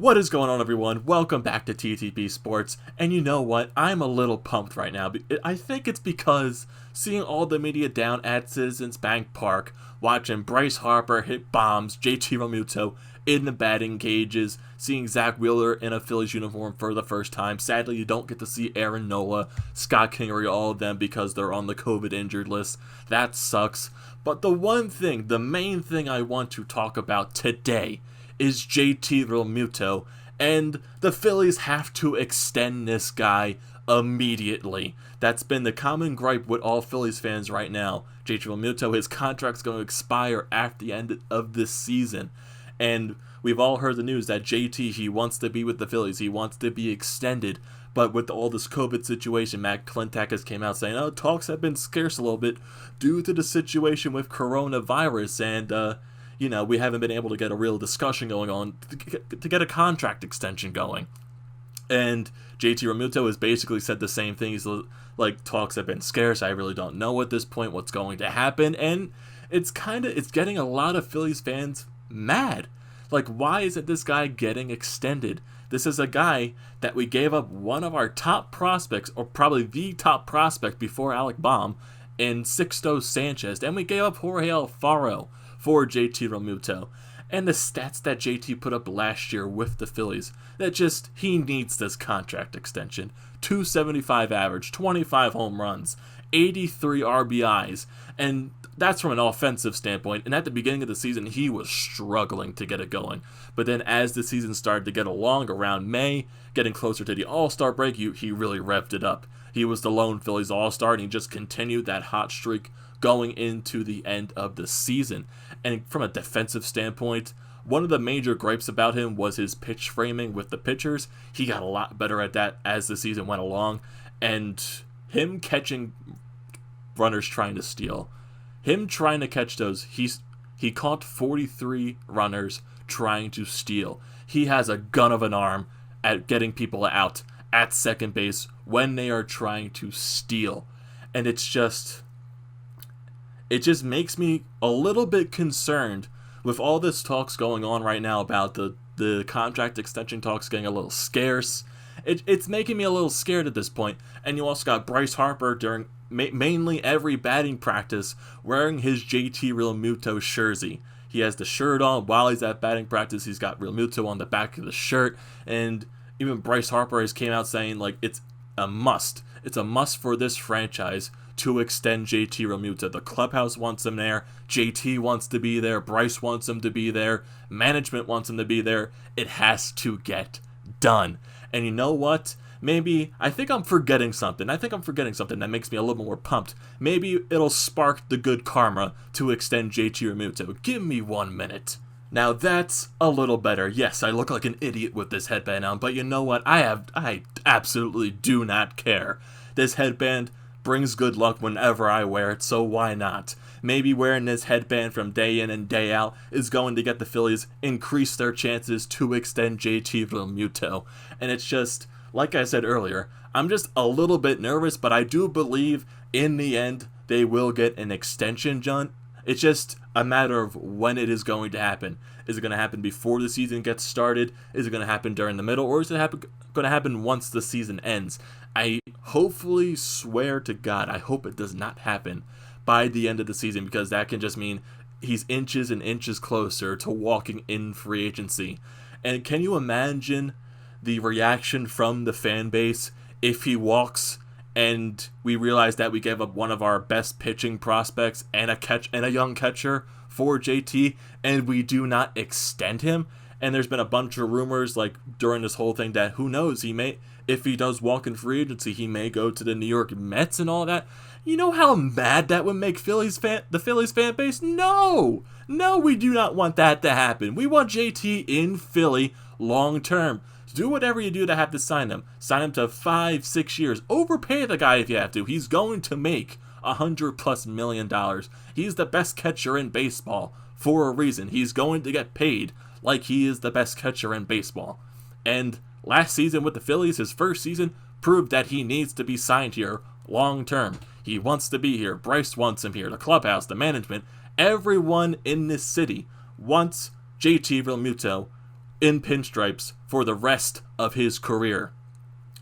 What is going on, everyone? Welcome back to TTP Sports. And you know what? I'm a little pumped right now. I think it's because seeing all the media down at Citizens Bank Park, watching Bryce Harper hit bombs, JT Realmuto in the batting cages, seeing Zach Wheeler in a Phillies uniform for the first time. Sadly, you don't get to see Aaron Nola, Scott Kingery, all of them because they're on the COVID injured list. That sucks. But the main thing I want to talk about today is JT Realmuto, and the Phillies have to extend this guy immediately. That's been the common gripe with all Phillies fans right now. JT Realmuto, his contract's going to expire at the end of this season, and we've all heard the news that JT, he wants to be with the Phillies, he wants to be extended, but with all this COVID situation, Matt Klentak has came out saying, talks have been scarce a little bit due to the situation with coronavirus, and we haven't been able to get a real discussion going on to get a contract extension going. And JT Realmuto has basically said the same thing. He's like, talks have been scarce. I really don't know at this point what's going to happen. And it's getting a lot of Phillies fans mad. Like, why isn't this guy getting extended? This is a guy that we gave up one of our top prospects, or probably the top prospect before Alec Baum, in Sixto Sanchez. And we gave up Jorge Alfaro for JT Realmuto. And the stats that JT put up last year with the Phillies, he needs this contract extension. 275 average, 25 home runs, 83 RBIs, and that's from an offensive standpoint. And at the beginning of the season, he was struggling to get it going. But then as the season started to get along around May, getting closer to the All-Star break, he really revved it up. He was the lone Phillies All-Star, and he just continued that hot streak going into the end of the season. And from a defensive standpoint, one of the major gripes about him was his pitch framing with the pitchers. He got a lot better at that as the season went along. And him catching runners trying to steal, him trying to catch those, he caught 43 runners trying to steal. He has a gun of an arm at getting people out at second base when they are trying to steal. And it just makes me a little bit concerned with all this talks going on right now about the contract extension talks getting a little scarce. It's making me a little scared at this point. And you also got Bryce Harper during mainly every batting practice wearing his JT Realmuto jersey. He has the shirt on while he's at batting practice. He's got Realmuto on the back of the shirt. And even Bryce Harper has came out saying, like, it's a must. It's a must for this franchise to extend JT Realmuto. The clubhouse wants him there. JT wants to be there. Bryce wants him to be there. Management wants him to be there. It has to get done. And you know what? I think I'm forgetting something. That makes me a little more pumped. Maybe it'll spark the good karma to extend JT Realmuto. Give me 1 minute. Now that's a little better. Yes, I look like an idiot with this headband on, but you know what? I absolutely do not care. This headband brings good luck whenever I wear it, so why not? Maybe wearing this headband from day in and day out is going to get the Phillies increase their chances to extend JT Realmuto. And it's just, like I said earlier, I'm just a little bit nervous, but I do believe in the end they will get an extension done. It's just a matter of when it is going to happen. Is it going to happen before the season gets started? Is it going to happen during the middle? Or is it going to happen once the season ends? I hopefully swear to God, I hope it does not happen by the end of the season, because that can just mean he's inches and inches closer to walking in free agency. And can you imagine the reaction from the fan base if he walks and we realize that we gave up one of our best pitching prospects and a young catcher for JT, and we do not extend him? And there's been a bunch of rumors, like, during this whole thing that, who knows, if he does walk in free agency, he may go to the New York Mets and all that. You know how mad that would make the Phillies fan base? No, we do not want that to happen. We want JT in Philly long term. Do whatever you do to have to sign him. Sign him to 5-6 years. Overpay the guy if you have to. He's going to make $100+ million. He's the best catcher in baseball for a reason. He's going to get paid like he is the best catcher in baseball. And last season with the Phillies, his first season, proved that he needs to be signed here long term. He wants to be here. Bryce wants him here. The clubhouse, the management, everyone in this city wants JT Realmuto in pinstripes for the rest of his career.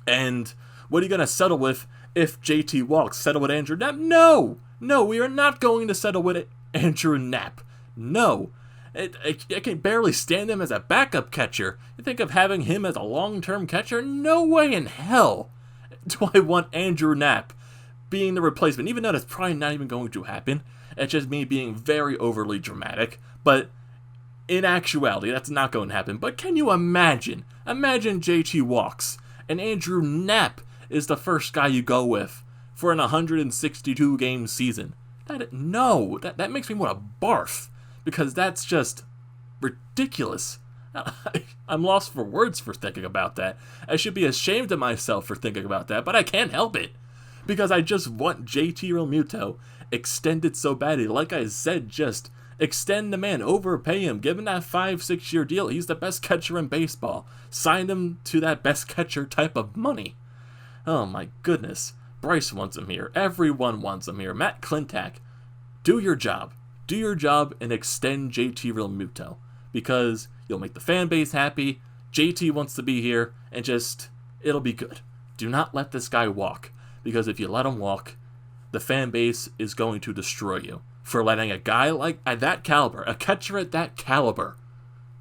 And what are you going to settle with if JT walks? Settle with Andrew Knapp? No! No, we are not going to settle with Andrew Knapp. No. I can barely stand him as a backup catcher. You think of having him as a long-term catcher? No way in hell do I want Andrew Knapp being the replacement, even though that's probably not even going to happen. It's just me being very overly dramatic. But in actuality, that's not going to happen. But can you imagine? Imagine JT walks, and Andrew Knapp is the first guy you go with for an 162-game season. That makes me want to barf, because that's just ridiculous. I'm lost for words for thinking about that. I should be ashamed of myself for thinking about that, but I can't help it, because I just want JT Realmuto extended so badly. Like I said, just extend the man, overpay him, give him that 5-6 year deal. He's the best catcher in baseball. Sign him to that best catcher type of money. Oh my goodness. Bryce wants him here. Everyone wants him here. Matt Klentak, do your job. Do your job and extend JT Realmuto, because you'll make the fan base happy. JT wants to be here, and it'll be good. Do not let this guy walk, because if you let him walk, the fan base is going to destroy you for letting a guy like at that caliber, a catcher at that caliber,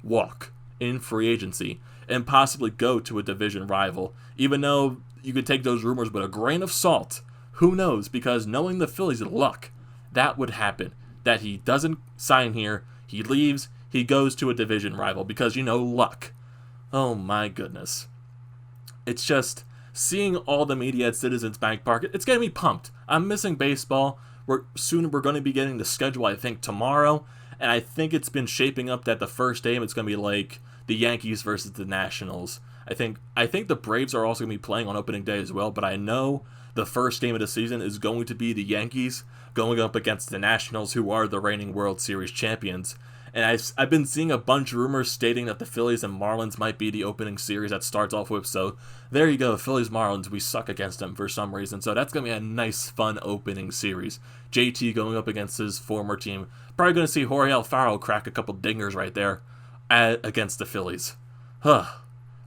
walk in free agency and possibly go to a division rival. Even though you could take those rumors with a grain of salt, who knows? Because knowing the Phillies' luck, that would happen. That he doesn't sign here, he leaves, he goes to a division rival, because, luck. Oh my goodness. It's just seeing all the media at Citizens Bank Park, it's getting me pumped. I'm missing baseball. We're going to be getting the schedule, I think, tomorrow, and I think it's been shaping up that the first game it's going to be like the Yankees versus the Nationals. I think the Braves are also going to be playing on opening day as well, but I know the first game of the season is going to be the Yankees going up against the Nationals, who are the reigning World Series champions. And I've been seeing a bunch of rumors stating that the Phillies and Marlins might be the opening series that starts off with. So there you go, Phillies Marlins. We suck against them for some reason. So that's going to be a nice, fun opening series. JT going up against his former team. Probably going to see Jorge Alfaro crack a couple dingers right there against the Phillies.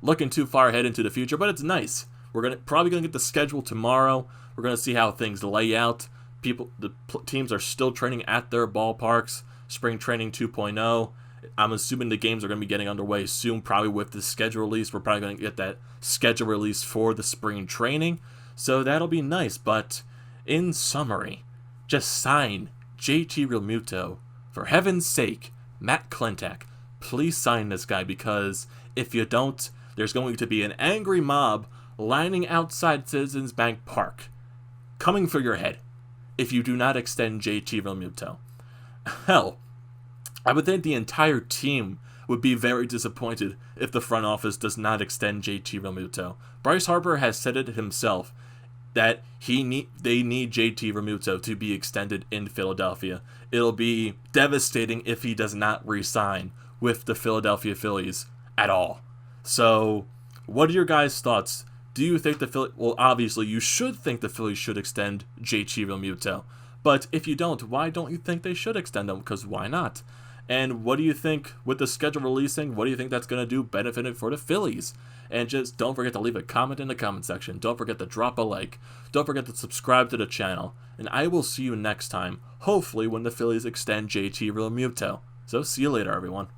Looking too far ahead into the future, but it's nice. We're probably going to get the schedule tomorrow. We're going to see how things lay out. The teams are still training at their ballparks. Spring Training 2.0. I'm assuming the games are going to be getting underway soon, probably with the schedule release. We're probably going to get that schedule release for the spring training, so that'll be nice. But in summary, just sign JT Realmuto. For heaven's sake, Matt Klentak, please sign this guy, because if you don't, there's going to be an angry mob lining outside Citizens Bank Park, coming for your head if you do not extend JT Realmuto. Hell, I would think the entire team would be very disappointed if the front office does not extend JT Realmuto. Bryce Harper has said it himself that they need JT Realmuto to be extended in Philadelphia. It'll be devastating if he does not re-sign with the Philadelphia Phillies at all. So, what are your guys' thoughts? Do you think the Phillies... Well, obviously, you should think the Phillies should extend JT Realmuto. But if you don't, why don't you think they should extend them? Because why not? And what do you think with the schedule releasing? What do you think that's going to do benefiting for the Phillies? And just don't forget to leave a comment in the comment section. Don't forget to drop a like. Don't forget to subscribe to the channel. And I will see you next time, hopefully when the Phillies extend JT Realmuto. So see you later, everyone.